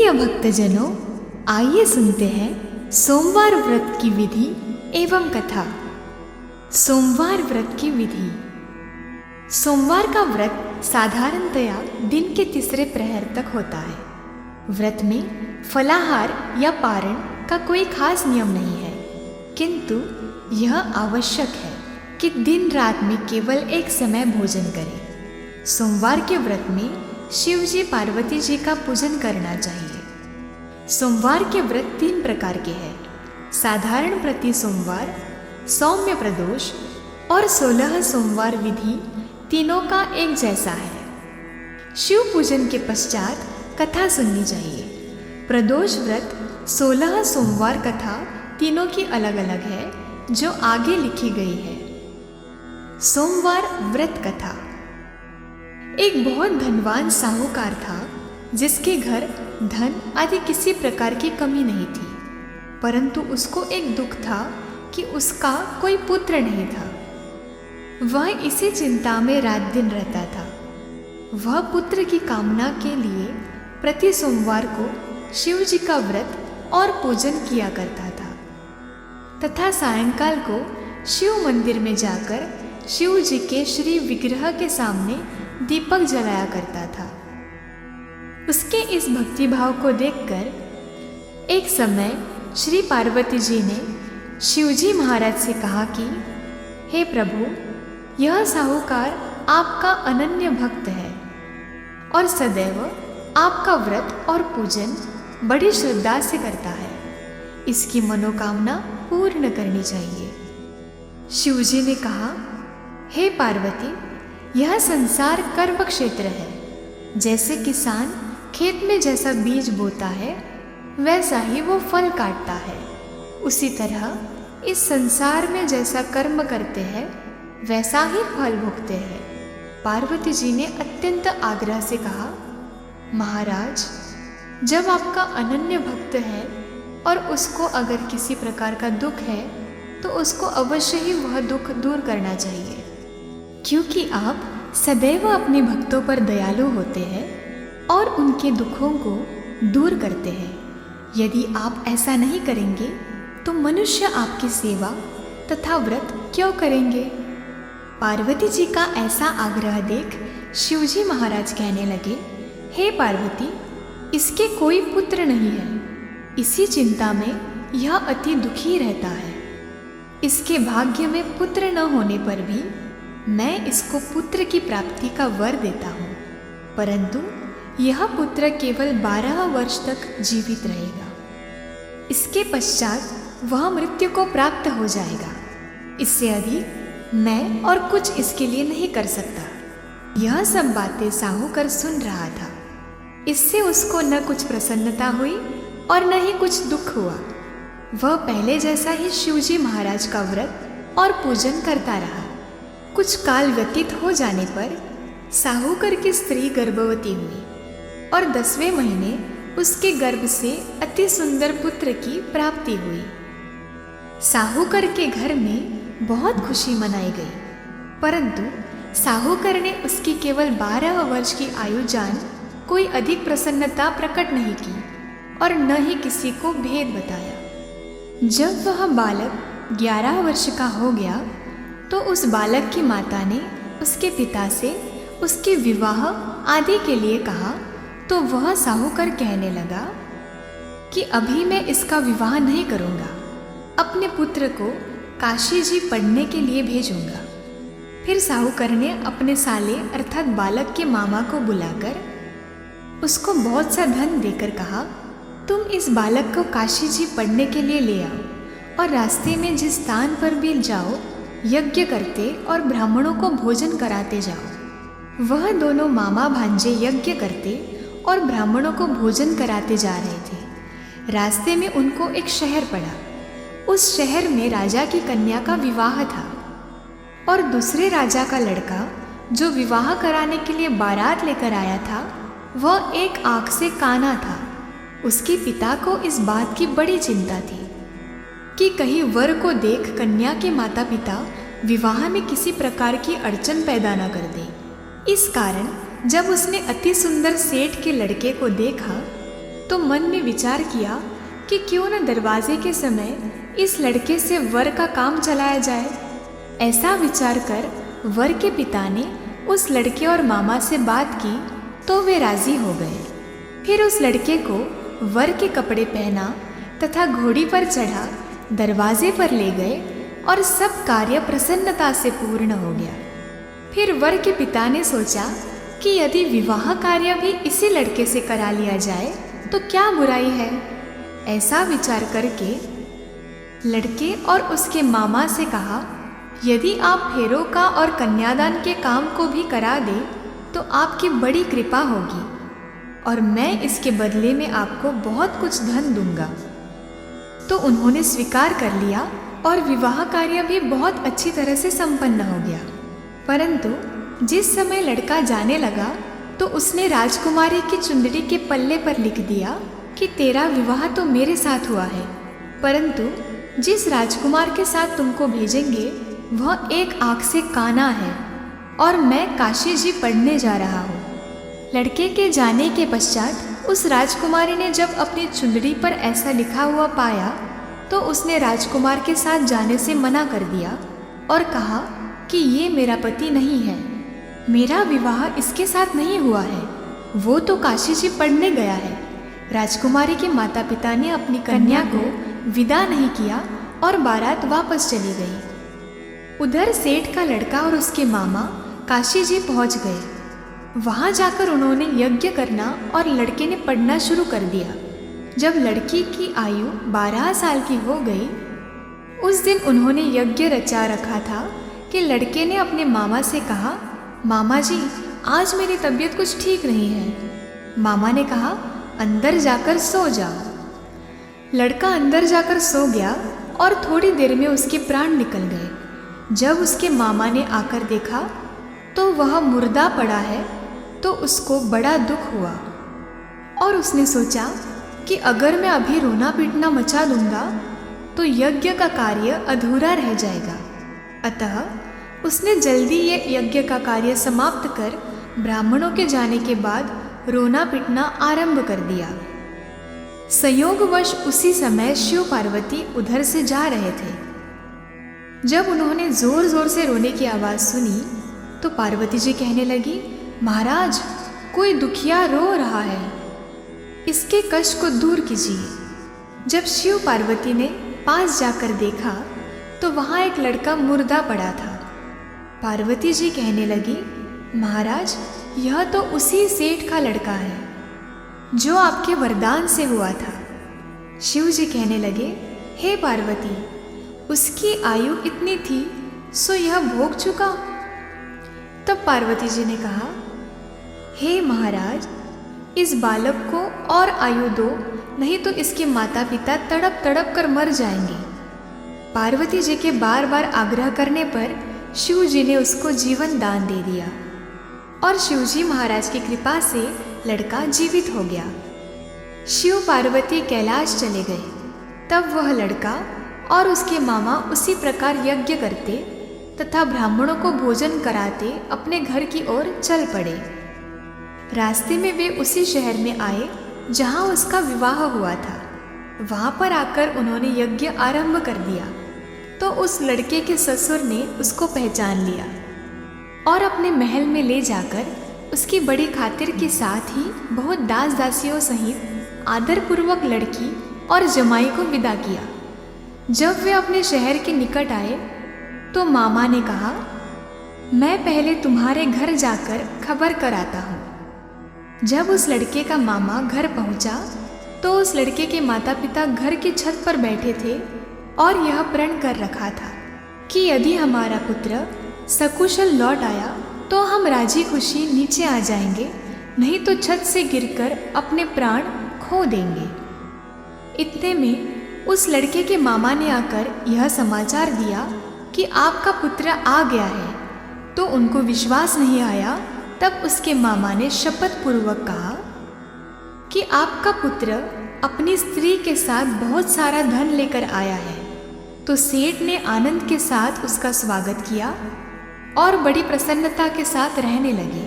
प्रिय भक्तजनों, आइए सुनते हैं सोमवार व्रत की विधि एवं कथा। सोमवार व्रत की विधि। सोमवार का व्रत साधारणतया दिन के तीसरे प्रहर तक होता है। व्रत में फलाहार या पारण का कोई खास नियम नहीं है, किंतु यह आवश्यक है कि दिन रात में केवल एक समय भोजन करें। सोमवार के व्रत में शिव जी पार्वती जी का पूजन करना चाहिए। सोमवार के व्रत 3 प्रकार के हैं: साधारण प्रति सोमवार, सौम्य प्रदोष और 16 सोमवार विधि तीनों का एक जैसा है। शिव पूजन के पश्चात कथा सुननी चाहिए। प्रदोष व्रत 16 सोमवार कथा तीनों की अलग अलग है, जो आगे लिखी गई है। सोमवार व्रत कथा। एक बहुत धनवान साहूकार था, जिसके घर धन आदि किसी प्रकार की कमी नहीं थी, परंतु उसको एक दुख था कि उसका कोई पुत्र नहीं था। वह इसी चिंता में रात दिन रहता था। वह पुत्र की कामना के लिए प्रति सोमवार को शिव जी का व्रत और पूजन किया करता था, तथा सायंकाल को शिव मंदिर में जाकर शिव जी के श्री विग्रह के सामने दीपक जलाया करता था। उसके इस भक्तिभाव को देखकर एक समय श्री पार्वती जी ने शिवजी महाराज से कहा कि हे प्रभु, यह साहूकार आपका अनन्य भक्त है और सदैव आपका व्रत और पूजन बड़ी श्रद्धा से करता है। इसकी मनोकामना पूर्ण करनी चाहिए। शिवजी ने कहा, हे पार्वती, यह संसार कर्म क्षेत्र है। जैसे किसान खेत में जैसा बीज बोता है, वैसा ही वो फल काटता है। उसी तरह इस संसार में जैसा कर्म करते हैं, वैसा ही फल भोगते हैं। पार्वती जी ने अत्यंत आग्रह से कहा, महाराज, जब आपका अनन्य भक्त है और उसको अगर किसी प्रकार का दुख है, तो उसको अवश्य ही वह दुख दूर करना चाहिए, क्योंकि आप सदैव अपने भक्तों पर दयालु होते हैं और उनके दुखों को दूर करते हैं। यदि आप ऐसा नहीं करेंगे तो मनुष्य आपकी सेवा तथा व्रत क्यों करेंगे? पार्वती जी का ऐसा आग्रह देख शिवजी महाराज कहने लगे, हे पार्वती, इसके कोई पुत्र नहीं है। इसी चिंता में यह अति दुखी रहता है। इसके भाग्य में पुत्र न होने पर भी मैं इसको पुत्र की प्राप्ति का वर देता हूँ, परंतु यह पुत्र केवल 12 वर्ष तक जीवित रहेगा। इसके पश्चात वह मृत्यु को प्राप्त हो जाएगा। इससे अधिक मैं और कुछ इसके लिए नहीं कर सकता। यह सब बातें साहूकार सुन रहा था। इससे उसको न कुछ प्रसन्नता हुई और न ही कुछ दुख हुआ। वह पहले जैसा ही शिवजी महाराज का व्रत और पूजन करता रहा। कुछ काल व्यतीत हो जाने पर साहूकार की स्त्री गर्भवती हुई और 10वें महीने उसके गर्भ से अति सुंदर पुत्र की प्राप्ति हुई। साहूकार के घर में बहुत खुशी मनाई गई, परंतु साहूकार ने उसकी केवल 12 वर्ष की आयु जान कोई अधिक प्रसन्नता प्रकट नहीं की और न ही किसी को भेद बताया। जब वह बालक 11 वर्ष का हो गया, तो उस बालक की माता ने उसके पिता से उसके विवाह आदि के लिए कहा, तो वह साहूकार कहने लगा कि अभी मैं इसका विवाह नहीं करूँगा, अपने पुत्र को काशी जी पढ़ने के लिए भेजूंगा। फिर साहूकार ने अपने साले अर्थात बालक के मामा को बुलाकर उसको बहुत सा धन देकर कहा, तुम इस बालक को काशी जी पढ़ने के लिए ले आओ और रास्ते में जिस स्थान पर भी जाओ, यज्ञ करते और ब्राह्मणों को भोजन कराते जाओ। वह दोनों मामा भांजे यज्ञ करते और ब्राह्मणों को भोजन कराते जा रहे थे। रास्ते में उनको एक शहर पड़ा। उस शहर में राजा की कन्या का विवाह था और दूसरे राजा का लड़का जो विवाह कराने के लिए बारात लेकर आया था, वह एक आंख से काना था। उसके पिता को इस बात की बड़ी चिंता थी कि कहीं वर को देख कन्या के माता पिता विवाह में किसी प्रकार की अड़चन पैदा न कर दे। इस कारण जब उसने अति सुंदर सेठ के लड़के को देखा, तो मन में विचार किया कि क्यों न दरवाजे के समय इस लड़के से वर का काम चलाया जाए। ऐसा विचार कर वर के पिता ने उस लड़के और मामा से बात की तो वे राजी हो गए। फिर उस लड़के को वर के कपड़े पहना तथा घोड़ी पर चढ़ा दरवाजे पर ले गए और सब कार्य प्रसन्नता से पूर्ण हो गया। फिर वर के पिता ने सोचा कि यदि विवाह कार्य भी इसी लड़के से करा लिया जाए तो क्या बुराई है। ऐसा विचार करके लड़के और उसके मामा से कहा, यदि आप फेरों का और कन्यादान के काम को भी करा दे तो आपकी बड़ी कृपा होगी और मैं इसके बदले में आपको बहुत कुछ धन दूंगा। तो उन्होंने स्वीकार कर लिया और विवाह कार्य भी बहुत अच्छी तरह से संपन्न हो गया। परंतु जिस समय लड़का जाने लगा तो उसने राजकुमारी की चुंदड़ी के पल्ले पर लिख दिया कि तेरा विवाह तो मेरे साथ हुआ है, परंतु जिस राजकुमार के साथ तुमको भेजेंगे वह एक आँख से काना है और मैं काशी जी पढ़ने जा रहा हूँ। लड़के के जाने के पश्चात उस राजकुमारी ने जब अपनी चुंदड़ी पर ऐसा लिखा हुआ पाया तो उसने राजकुमार के साथ जाने से मना कर दिया और कहा कि ये मेरा पति नहीं है, मेरा विवाह इसके साथ नहीं हुआ है, वो तो काशी जी पढ़ने गया है। राजकुमारी के माता पिता ने अपनी कन्या को विदा नहीं किया और बारात वापस चली गई। उधर सेठ का लड़का और उसके मामा काशी जी पहुंच गए। वहां जाकर उन्होंने यज्ञ करना और लड़के ने पढ़ना शुरू कर दिया। जब लड़की की आयु 12 साल की हो गई, उस दिन उन्होंने यज्ञ रचा रखा था कि लड़के ने अपने मामा से कहा, मामा जी आज मेरी तबीयत कुछ ठीक नहीं है। मामा ने कहा, अंदर जाकर सो जाओ। लड़का अंदर जाकर सो गया और थोड़ी देर में उसके प्राण निकल गए। जब उसके मामा ने आकर देखा तो वह मुर्दा पड़ा है तो उसको बड़ा दुख हुआ और उसने सोचा कि अगर मैं अभी रोना पीटना मचा दूंगा तो यज्ञ का कार्य अधूरा रह जाएगा। अतः उसने जल्दी ये यज्ञ का कार्य समाप्त कर ब्राह्मणों के जाने के बाद रोना पीटना आरंभ कर दिया। संयोगवश उसी समय शिव पार्वती उधर से जा रहे थे। जब उन्होंने जोर जोर से रोने की आवाज़ सुनी तो पार्वती जी कहने लगी, महाराज कोई दुखिया रो रहा है, इसके कष्ट को दूर कीजिए। जब शिव पार्वती ने पास जाकर देखा तो वहाँ एक लड़का मुर्दा पड़ा था। पार्वती जी कहने लगी, महाराज यह तो उसी सेठ का लड़का है जो आपके वरदान से हुआ था। शिव जी कहने लगे, हे पार्वती, उसकी आयु इतनी थी सो यह भोग चुका। तब पार्वती जी ने कहा, हे महाराज, इस बालक को और आयु दो, नहीं तो इसके माता पिता तड़प तड़प कर मर जाएंगे। पार्वती जी के बार बार आग्रह करने पर शिव जी ने उसको जीवन दान दे दिया और शिव जी महाराज की कृपा से लड़का जीवित हो गया। शिव पार्वती कैलाश चले गए। तब वह लड़का और उसके मामा उसी प्रकार यज्ञ करते तथा ब्राह्मणों को भोजन कराते अपने घर की ओर चल पड़े। रास्ते में वे उसी शहर में आए जहाँ उसका विवाह हुआ था। वहाँ पर आकर उन्होंने यज्ञ आरंभ कर दिया तो उस लड़के के ससुर ने उसको पहचान लिया और अपने महल में ले जाकर उसकी बड़ी खातिर के साथ ही बहुत दास दासियों सहित आदरपूर्वक लड़की और जमाई को विदा किया। जब वे अपने शहर के निकट आए तो मामा ने कहा, मैं पहले तुम्हारे घर जाकर खबर कराता हूँ। जब उस लड़के का मामा घर पहुंचा तो उस लड़के के माता पिता घर की छत पर बैठे थे और यह प्रण कर रखा था कि यदि हमारा पुत्र सकुशल लौट आया तो हम राजी खुशी नीचे आ जाएंगे, नहीं तो छत से गिरकर अपने प्राण खो देंगे। इतने में उस लड़के के मामा ने आकर यह समाचार दिया कि आपका पुत्र आ गया है। तो उनको विश्वास नहीं आया। तब उसके मामा ने शपथ पूर्वक कहा कि आपका पुत्र अपनी स्त्री के साथ बहुत सारा धन लेकर आया है। तो सेठ ने आनंद के साथ उसका स्वागत किया और बड़ी प्रसन्नता के साथ रहने लगे।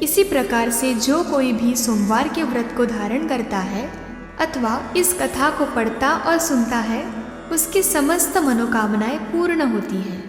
इसी प्रकार से जो कोई भी सोमवार के व्रत को धारण करता है अथवा इस कथा को पढ़ता और सुनता है उसकी समस्त मनोकामनाएं पूर्ण होती हैं।